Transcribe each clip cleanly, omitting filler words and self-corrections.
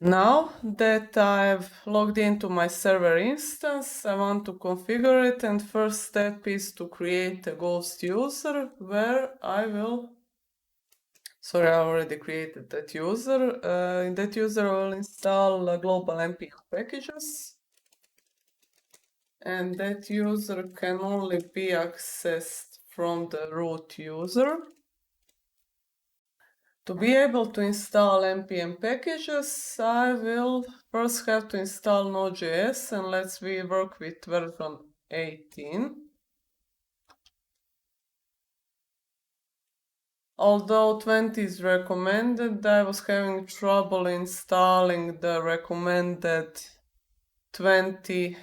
Now that I've logged into my server instance, I want to configure it, and first step is to create a ghost user where I will, sorry, I already created that user. In that user I will install global npm packages, and that user can only be accessed from the root user. To be able to install npm packages, I will first have to install Node.js, and let's work with version 18. Although 20 is recommended, I was having trouble installing the recommended 20.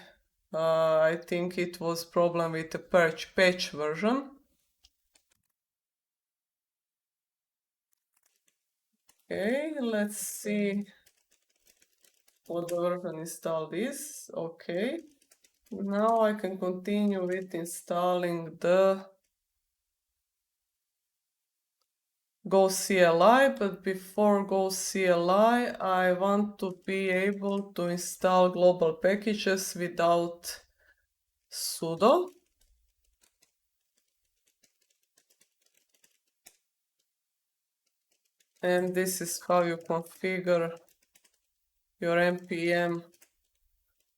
I think it was problem with the patch version. Okay, let's see what the version installed is. Okay, now I can continue with installing the Go CLI, but before Go CLI, I want to be able to install global packages without sudo. And this is how you configure your npm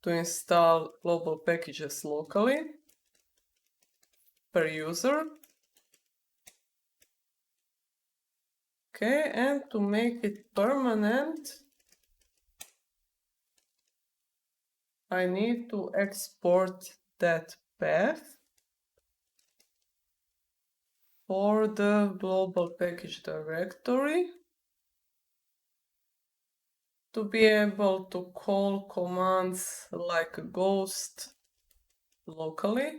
to install global packages locally per user. Okay, and to make it permanent, I need to export that path for the global package directory to be able to call commands like ghost locally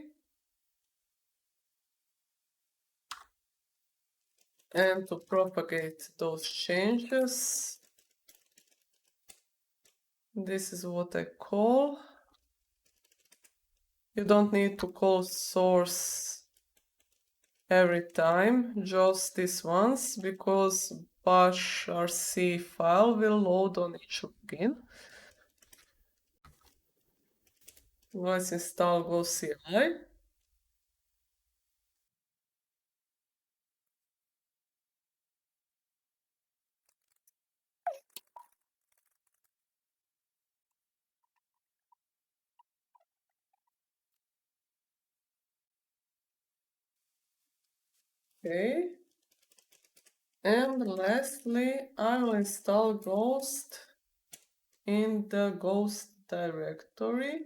and to propagate those changes. This is what I call. You don't need to call source every time, just this once, because bash rc file will load on each login. Let's install Go CLI. Okay. And lastly, I will install Ghost in the Ghost directory.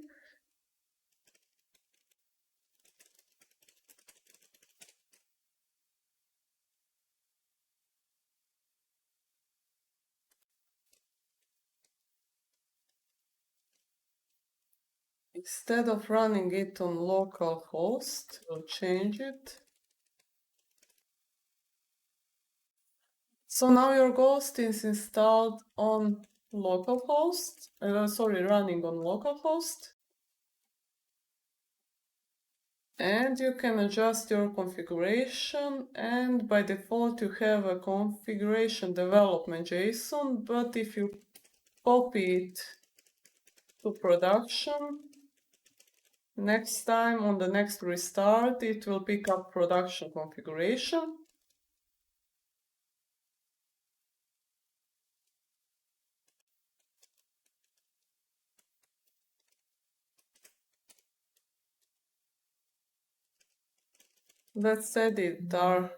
Instead of running it on localhost, we'll change it. So now your Ghost is installed on localhost, running on localhost. And you can adjust your configuration, and by default you have a configuration development JSON, but if you copy it to production, next time on the next restart it will pick up production configuration. Let's edit our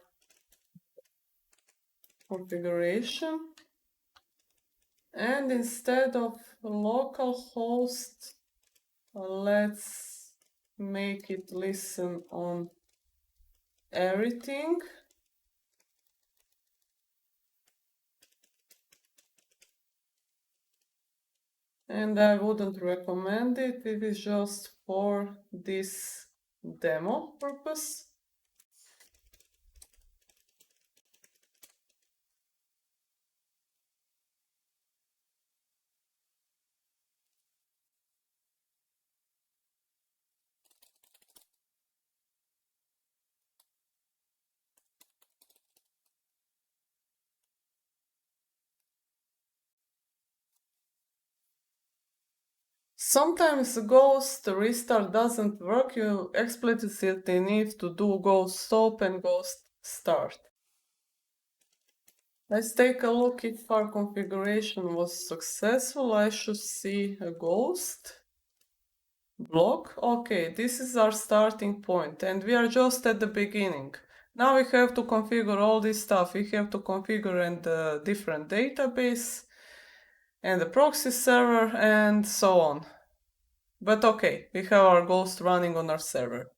configuration, and instead of localhost, let's make it listen on everything. And I wouldn't recommend it. It is just for this demo purpose. Sometimes ghost restart doesn't work, you explicitly need to do ghost stop and ghost start. Let's take a look if our configuration was successful. I should see a ghost block. Okay, this is our starting point and we are just at the beginning. Now we have to configure all this stuff. We have to configure in the different database and the proxy server and so on. But okay, we have our ghost running on our server.